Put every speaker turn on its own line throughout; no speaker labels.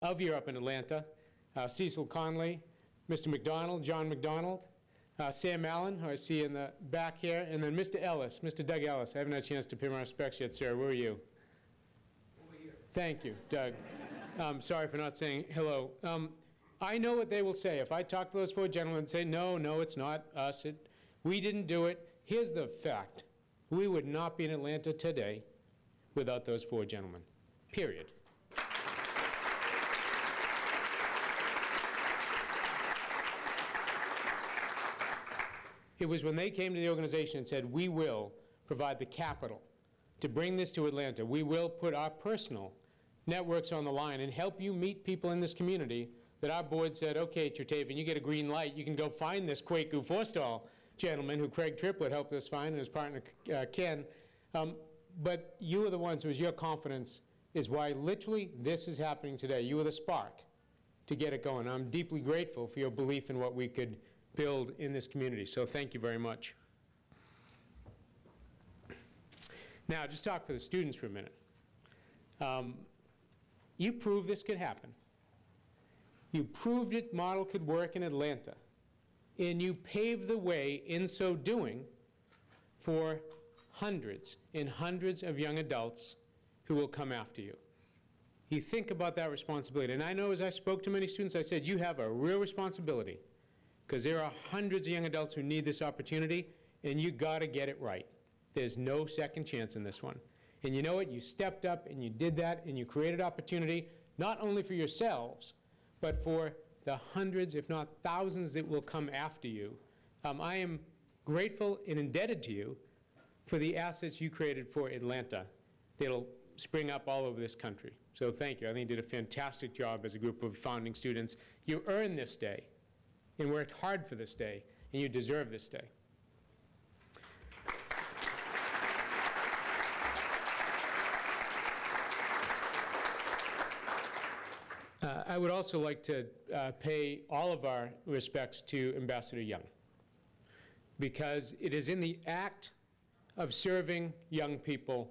of here up in Atlanta, Cecil Connolly, Mr. Mcdonald, John Mcdonald, Sam Allen, who I see in the back here, and then Mr. Ellis, Mr. Doug Ellis. I haven't had a chance to pay my respects yet, sir. Where are you?
Over here.
Thank you, Doug. Sorry for not saying hello. I know what they will say. If I talk to those four gentlemen and say, no, no, it's not us, we didn't do it, here's the fact. We would not be in Atlanta today without those four gentlemen, period. It was when they came to the organization and said, we will provide the capital to bring this to Atlanta. We will put our personal networks on the line and help you meet people in this community, that our board said, okay, Tertavian, you get a green light. You can go find this Kwaku Forstall gentleman who Craig Triplett helped us find, and his partner, Ken. But you are the ones, it was your confidence, is why literally this is happening today. You were the spark to get it going. I'm deeply grateful for your belief in what we could build in this community. So thank you very much. Now, just talk for the students for a minute. You proved this could happen. You proved it model could work in Atlanta. And you paved the way in so doing for hundreds and hundreds of young adults who will come after you. You think about that responsibility. And I know as I spoke to many students, I said, you have a real responsibility, because there are hundreds of young adults who need this opportunity, and you got to get it right. There's no second chance in this one. And you know what? You stepped up and you did that, and you created opportunity not only for yourselves, but for the hundreds, if not thousands, that will come after you. I am grateful and indebted to you for the assets you created for Atlanta that'll spring up all over this country. So thank you. I think you did a fantastic job as a group of founding students. You earned this day and worked hard for this day, and you deserve this day. I would also like to pay all of our respects to Ambassador Young, because it is in the act of serving young people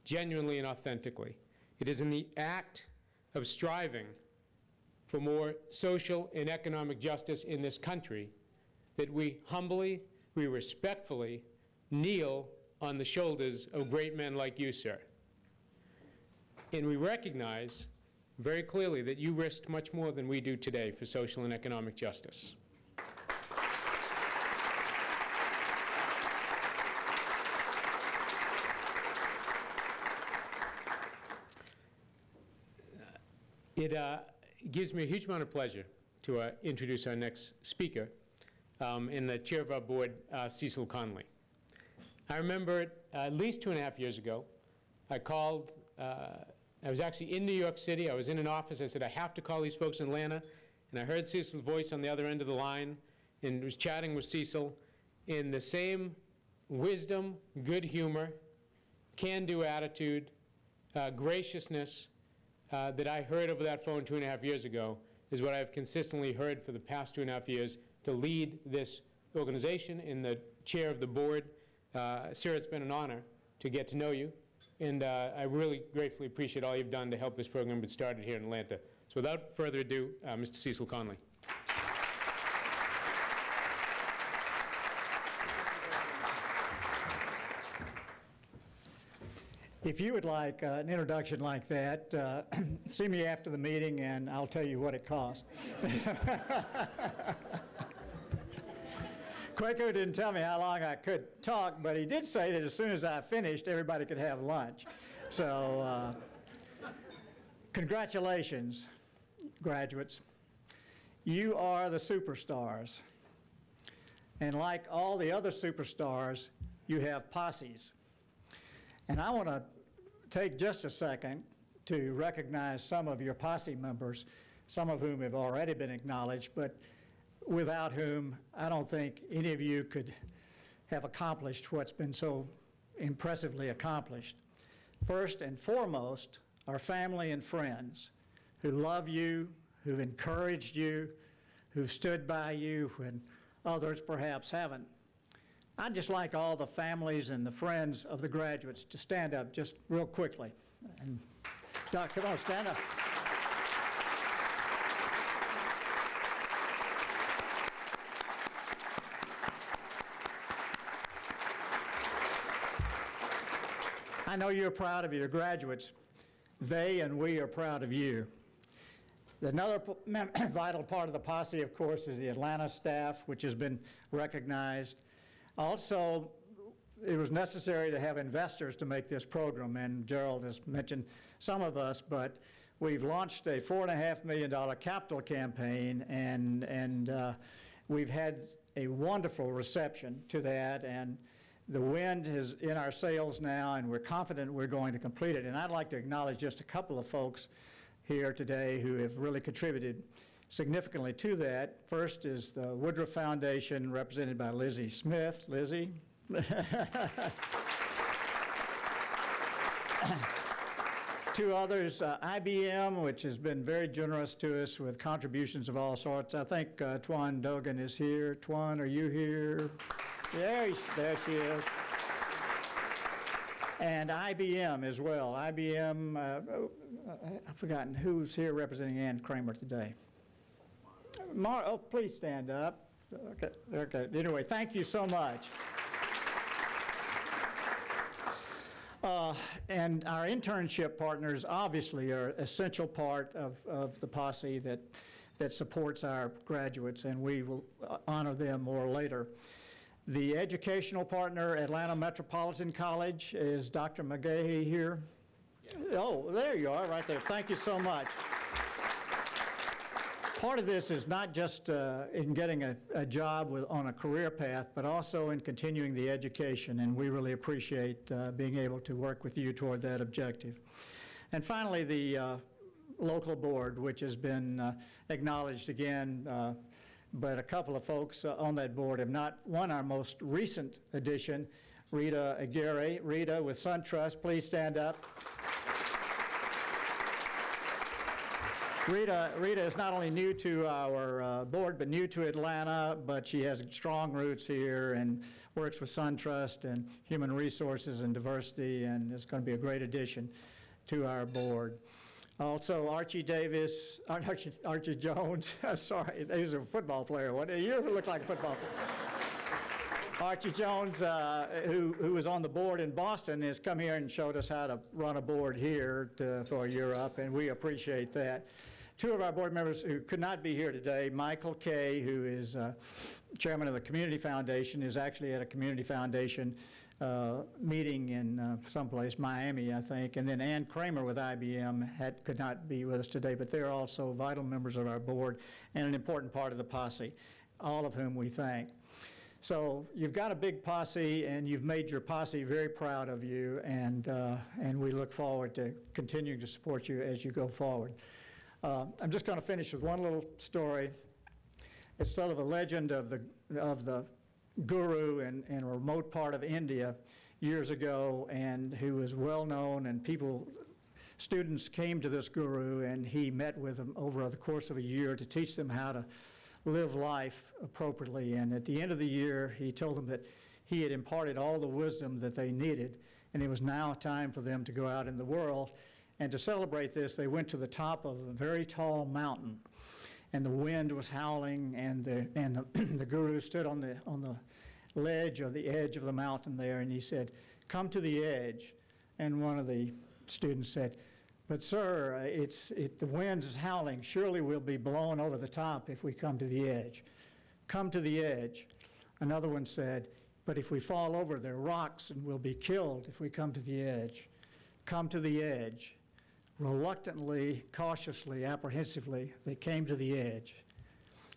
genuinely and authentically. It is in the act of striving for more social and economic justice in this country that we humbly, we respectfully kneel on the shoulders of great men like you, sir. And we recognize very clearly that you risked much more than we do today for social and economic justice. It gives me a huge amount of pleasure to introduce our next speaker, and the chair of our board, Cecil Connolly. I remember at least 2.5 years ago, I called, I was actually in New York City. I was in an office. I said, I have to call these folks in Atlanta. And I heard Cecil's voice on the other end of the line and was chatting with Cecil in the same wisdom, good humor, can-do attitude, graciousness that I heard over that phone 2.5 years ago is what I've consistently heard for the past 2.5 years to lead this organization in the chair of the board. Sir, it's been an honor to get to know you. And I really gratefully appreciate all you've done to help this program get started here in Atlanta. So without further ado, Mr. Cecil Connolly.
If you would like an introduction like that, see me after the meeting and I'll tell you what it cost. Kwaku didn't tell me how long I could talk, but he did say that as soon as I finished, everybody could have lunch. So congratulations, graduates. You are the superstars. And like all the other superstars, you have posses. And I want to take just a second to recognize some of your posse members, some of whom have already been acknowledged, but without whom I don't think any of you could have accomplished what's been so impressively accomplished. First and foremost, our family and friends who love you, who've encouraged you, who've stood by you when others perhaps haven't. I'd just like all the families and the friends of the graduates to stand up just real quickly. And Doc, come on, stand up. I know you're proud of your graduates. They and we are proud of you. Another vital part of the posse, of course, is the Atlanta staff, which has been recognized. Also, it was necessary to have investors to make this program, and Gerald has mentioned some of us, but we've launched a $4.5 million capital campaign, and we've had a wonderful reception to that, and the wind is in our sails now, and we're confident we're going to complete it. And I'd like to acknowledge just a couple of folks here today who have really contributed significantly to that. First is the Woodruff Foundation, represented by Lizzie Smith. Lizzie? Two others, IBM, which has been very generous to us with contributions of all sorts. I think Twan Dogan is here. Twan, are you here? There she is. And IBM as well. IBM, I've forgotten who's here representing Ann Kramer today. Oh, please stand up. Okay. Anyway, thank you so much. And our internship partners obviously are an essential part of the posse that supports our graduates, and we will honor them more later. The educational partner, Atlanta Metropolitan College, is Dr. McGahey here? Yeah. Oh, there you are, right there. Thank you so much. Part of this is not just in getting a job on a career path, but also in continuing the education, and we really appreciate being able to work with you toward that objective. And finally, the local board, which has been acknowledged again, but a couple of folks on that board have not won our most recent addition, Rita Aguirre. Rita with SunTrust, please stand up. Rita is not only new to our board, but new to Atlanta, but she has strong roots here and works with SunTrust and Human Resources and Diversity, and is going to be a great addition to our board. Also, Archie Jones, sorry, he was a football player. You look like a football player. Archie Jones, who was on the board in Boston, has come here and showed us how to run a board here for Europe, and we appreciate that. Two of our board members who could not be here today, Michael Kay, who is chairman of the Community Foundation, is actually at a Community Foundation meeting in someplace, Miami, I think, and then Ann Kramer with IBM could not be with us today, but they're also vital members of our board and an important part of the posse, all of whom we thank. So you've got a big posse, and you've made your posse very proud of you, and we look forward to continuing to support you as you go forward. I'm just going to finish with one little story. It's sort of a legend of the guru in a remote part of India years ago, and who was well known, and students came to this guru, and he met with them over the course of a year to teach them how to live life appropriately. And at the end of the year, he told them that he had imparted all the wisdom that they needed, and it was now time for them to go out in the world. And to celebrate this, they went to the top of a very tall mountain, and the wind was howling, and the guru stood on the ledge or the edge of the mountain there, and he said, "Come to the edge." And one of the students said, "But sir, the wind is howling. Surely we'll be blown over the top if we come to the edge." "Come to the edge." Another one said, "But if we fall over, there are rocks, and we'll be killed if we come to the edge." "Come to the edge." Reluctantly, cautiously, apprehensively, they came to the edge.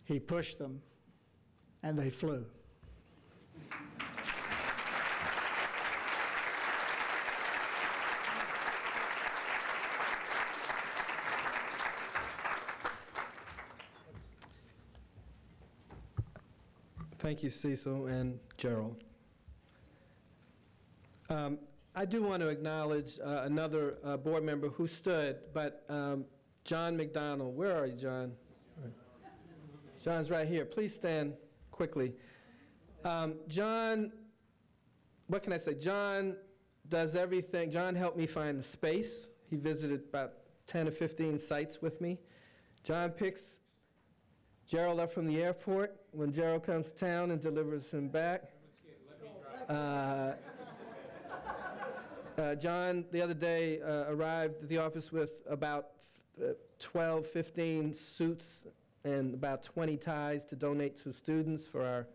He pushed them, and they flew.
Thank you, Cecil and Gerald. I do want to acknowledge another board member who stood, but John Mcdonald. Where are you, John? John's right here. Please stand quickly. John, what can I say? John does everything. John helped me find the space. He visited about 10 or 15 sites with me. John picks Gerald up from the airport when Gerald comes to town and delivers him back. John, the other day, arrived at the office with about 12, 15 suits and about 20 ties to donate to students for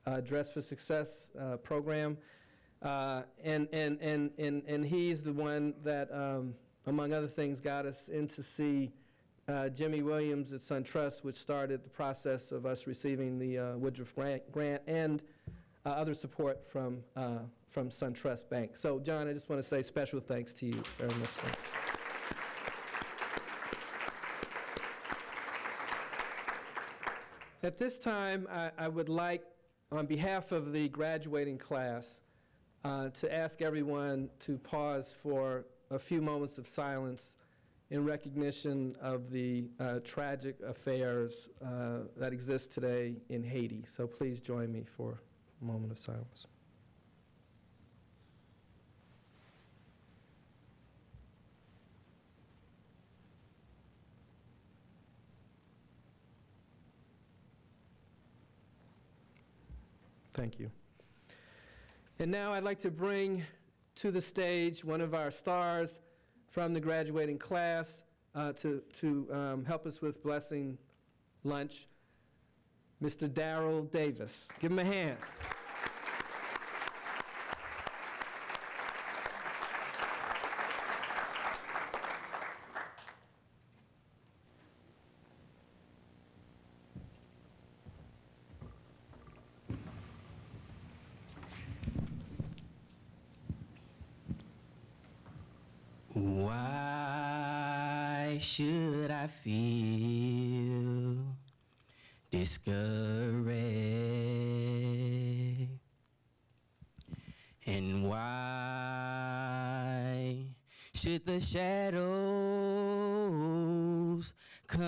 our Dress for Success program. And he's the one that, among other things, got us in to see Jimmy Williams at SunTrust, which started the process of us receiving the Woodruff grant and other support from SunTrust Bank. So, John, I just want to say special thanks to you very much. At this time, I would like, on behalf of the graduating class, to ask everyone to pause for a few moments of silence in recognition of the tragic affairs that exist today in Haiti. So please join me for a moment of silence. Thank you. And now I'd like to bring to the stage one of our stars from the graduating class to help us with blessing lunch, Mr. Darrell Davis. Give him a hand.
Why should I feel discouraged? And why should the shadows come?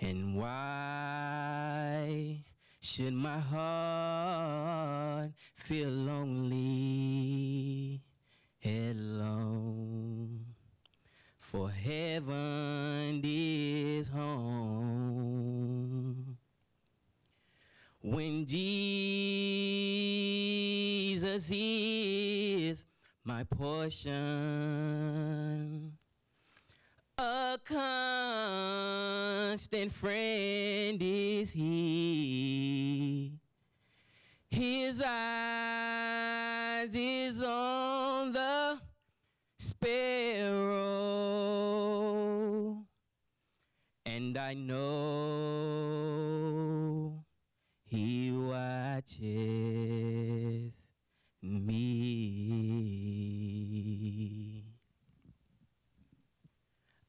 And why should my heart feel lonely, alone? For heaven is home. When Jesus is my portion, a constant friend is he. His eyes is on the sparrow, and I know he watches me.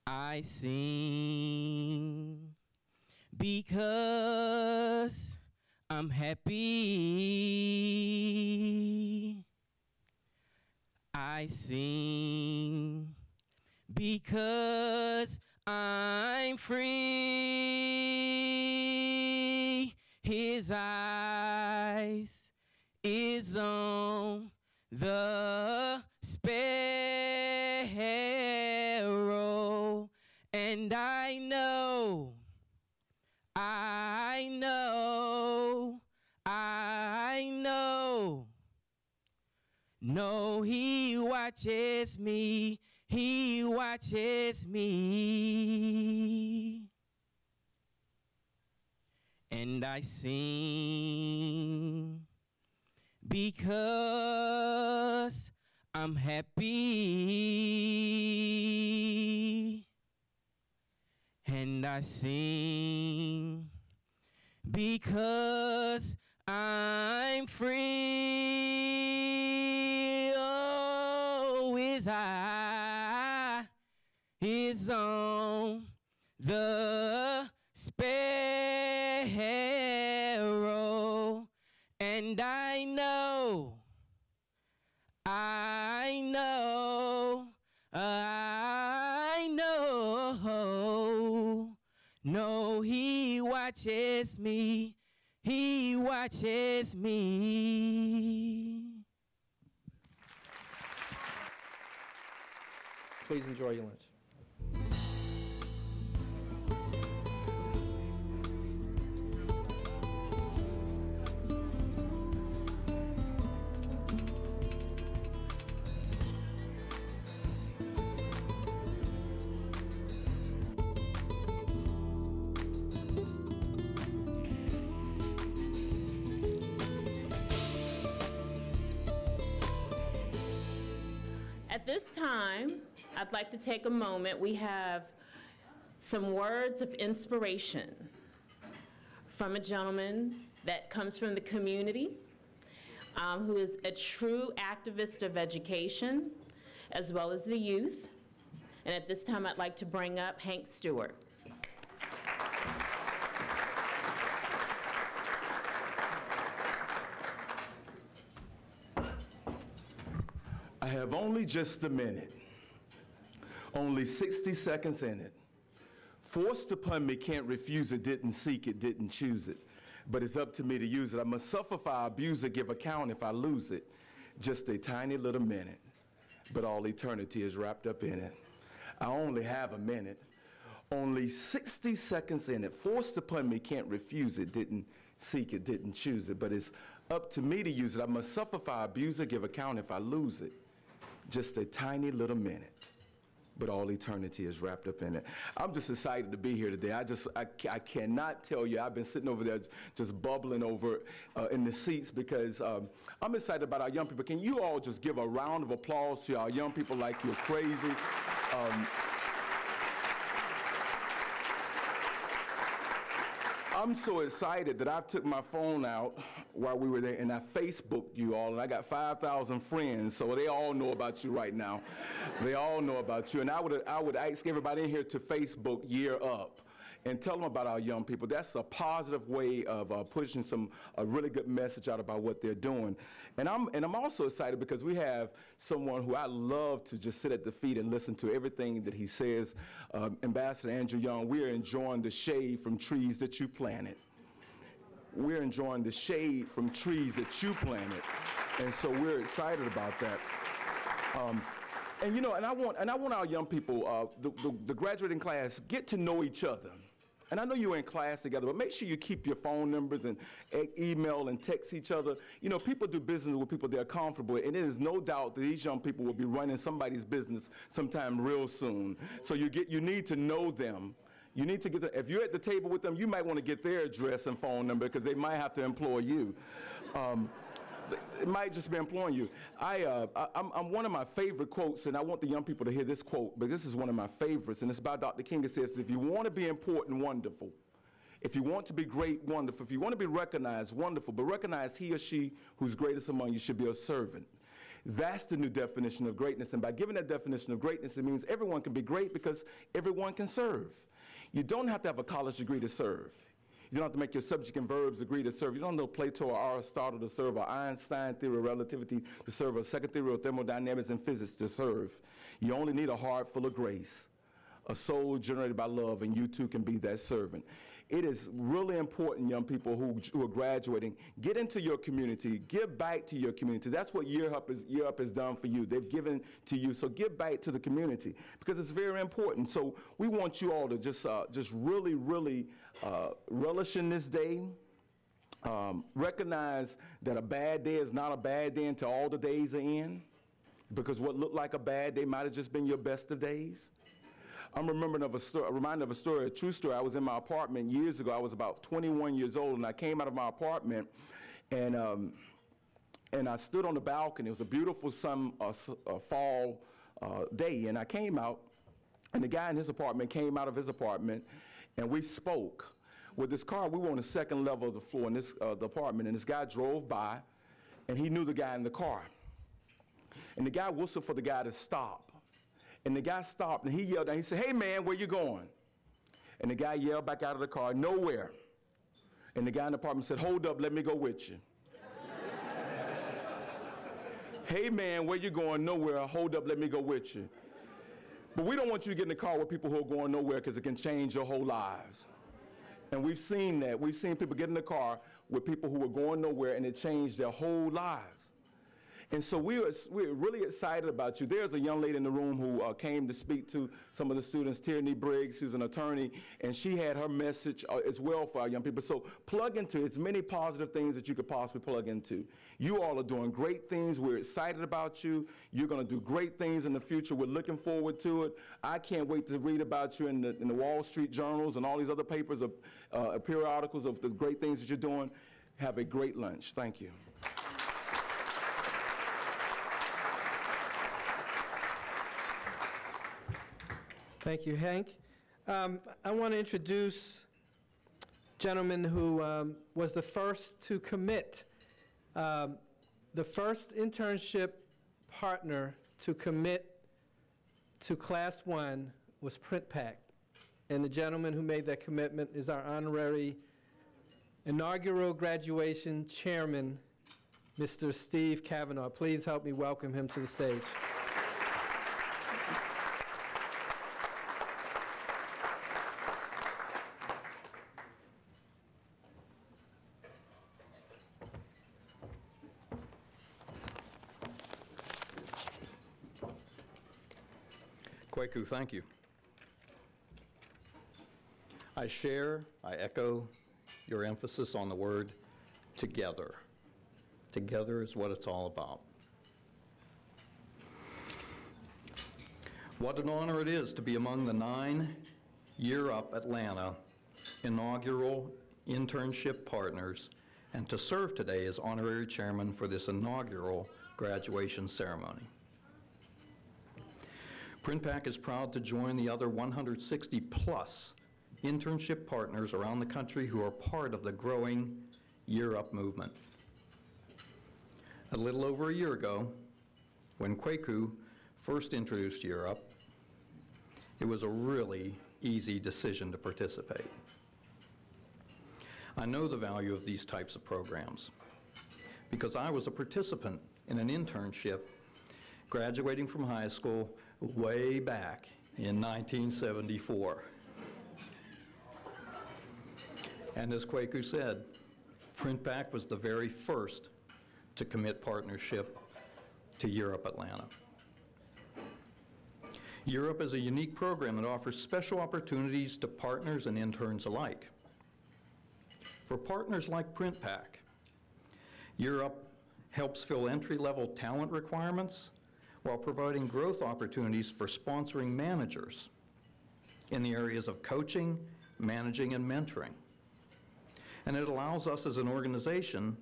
I sing because I'm happy. I sing because I'm free. His eyes is on the sparrow, and I know, no, he watches me, he watches me. And I sing because I'm happy. And I sing because I'm free. Oh, his eye is on the sparrow, and I know, no, he watches me, he watches me.
Please enjoy your lunch.
time, I'd like to take a moment. We have some words of inspiration from a gentleman that comes from the community, who is a true activist of education, as well as the youth. And at this time, I'd like to bring up Hank Stewart.
I have only just a minute, only 60 seconds in it. Forced upon me, can't refuse it, didn't seek it, didn't choose it. But it's up to me to use it. I must suffer if I abuse it, give account if I lose it. Just a tiny little minute, but all eternity is wrapped up in it. I only have a minute, only 60 seconds in it. Forced upon me, can't refuse it, didn't seek it, didn't choose it. But it's up to me to use it. I must suffer if I abuse it, give account if I lose it. Just a tiny little minute, but all eternity is wrapped up in it. I'm just excited to be here today. I cannot tell you, I've been sitting over there just bubbling over in the seats because I'm excited about our young people. Can you all just give a round of applause to our young people like you're crazy? I'm so excited that I took my phone out while we were there and I Facebooked you all, and I got 5,000 friends, so they all know about you right now. They all know about you, and I would ask everybody in here to Facebook Year Up and tell them about our young people. That's a positive way of pushing a really good message out about what they're doing. And I'm also excited because we have someone who I love to just sit at the feet and listen to everything that he says. Ambassador Andrew Young, we are enjoying the shade from trees that you planted. We're enjoying the shade from trees that you planted. And so we're excited about that. And you know, and I want our young people, the graduating class, get to know each other. And I know you're in class together, but make sure you keep your phone numbers and email and text each other. You know, people do business with people they're comfortable with, and there is no doubt that these young people will be running somebody's business sometime real soon. So you need to know them. You need to get if you're at the table with them, you might want to get their address and phone number because they might have to employ you. It might just be employing you. I'm one of my favorite quotes, and I want the young people to hear this quote, but this is one of my favorites, and it's by Dr. King. It says, if you want to be important, wonderful. If you want to be great, wonderful. If you want to be recognized, wonderful. But recognize he or she who's greatest among you should be a servant. That's the new definition of greatness, and by giving that definition of greatness, it means everyone can be great because everyone can serve. You don't have to have a college degree to serve. You don't have to make your subject and verbs agree to serve. You don't know Plato or Aristotle to serve, or Einstein theory of relativity to serve, or second theory of thermodynamics and physics to serve. You only need a heart full of grace, a soul generated by love, and you too can be that servant. It is really important, young people who are graduating, get into your community, give back to your community. That's what Year Up has done for you. They've given to you, so give back to the community because it's very important. So we want you all to just really, really relish in this day. Recognize that a bad day is not a bad day until all the days are in, because what looked like a bad day might have just been your best of days. I'm reminded of a story, a true story. I was in my apartment years ago. I was about 21 years old, and I came out of my apartment, and I stood on the balcony. It was a beautiful fall day, and I came out, and the guy in his apartment came out of his apartment, and we spoke. With this car, we were on the second level of the floor in the apartment, and this guy drove by, and he knew the guy in the car. And the guy whistled for the guy to stop. And the guy stopped, and he yelled out, he said, "Hey, man, where you going?" And the guy yelled back out of the car, "Nowhere." And the guy in the apartment said, "Hold up, let me go with you." "Hey, man, where you going?" "Nowhere." "Hold up, let me go with you." But we don't want you to get in the car with people who are going nowhere because it can change your whole lives. And we've seen that. We've seen people get in the car with people who are going nowhere, and it changed their whole lives. And so we're really excited about you. There's a young lady in the room who came to speak to some of the students, Tierney Briggs, who's an attorney, and she had her message as well for our young people. So plug into as many positive things that you could possibly plug into. You all are doing great things. We're excited about you. You're going to do great things in the future. We're looking forward to it. I can't wait to read about you in the Wall Street journals and all these other papers, periodicals of the great things that you're doing. Have a great lunch. Thank you.
Thank you, Hank. I want to introduce a gentleman who was the first to commit, the first internship partner to commit to Class 1 was PrintPack. And the gentleman who made that commitment is our honorary inaugural graduation chairman, Mr. Steve Kavanaugh. Please help me welcome him to the stage.
Kwaku, thank you. I echo your emphasis on the word together. Together is what it's all about. What an honor it is to be among the 9 Year Up Atlanta inaugural internship partners and to serve today as honorary chairman for this inaugural graduation ceremony. PrintPack is proud to join the other 160 plus internship partners around the country who are part of the growing Year Up movement. A little over a year ago, when Kwaku first introduced Year Up, it was a really easy decision to participate. I know the value of these types of programs because I was a participant in an internship graduating from high school way back in 1974. And as Kwaku said, PrintPack was the very first to commit partnership to Year Up Atlanta. Year Up is a unique program that offers special opportunities to partners and interns alike. For partners like PrintPack, Year Up helps fill entry-level talent requirements while providing growth opportunities for sponsoring managers in the areas of coaching, managing, and mentoring. And it allows us as an organization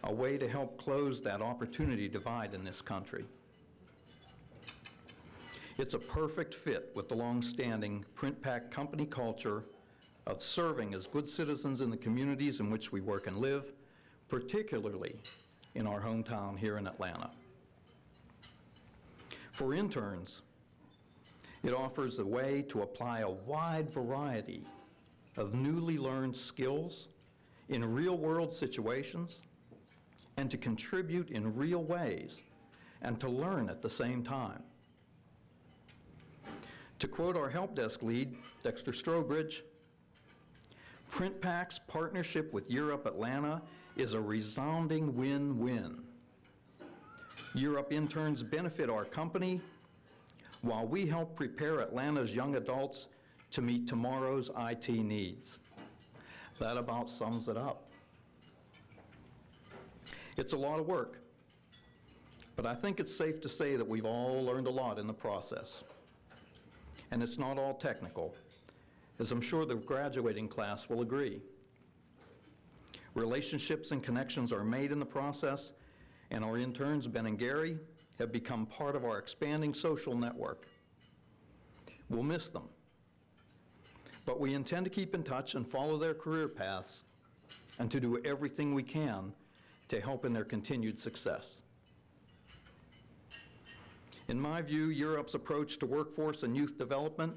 a way to help close that opportunity divide in this country. It's a perfect fit with the long-standing PrintPack company culture of serving as good citizens in the communities in which we work and live, particularly in our hometown here in Atlanta. For interns, it offers a way to apply a wide variety of newly learned skills in real-world situations and to contribute in real ways and to learn at the same time. To quote our help desk lead, Dexter Strobridge, PrintPack's partnership with Year Up Atlanta is a resounding win-win. Year Up interns benefit our company while we help prepare Atlanta's young adults to meet tomorrow's IT needs. That about sums it up. It's a lot of work, but I think it's safe to say that we've all learned a lot in the process. And it's not all technical, as I'm sure the graduating class will agree. Relationships and connections are made in the process, and our interns, Ben and Gary, have become part of our expanding social network. We'll miss them, but we intend to keep in touch and follow their career paths and to do everything we can to help in their continued success. In my view, Year Up's approach to workforce and youth development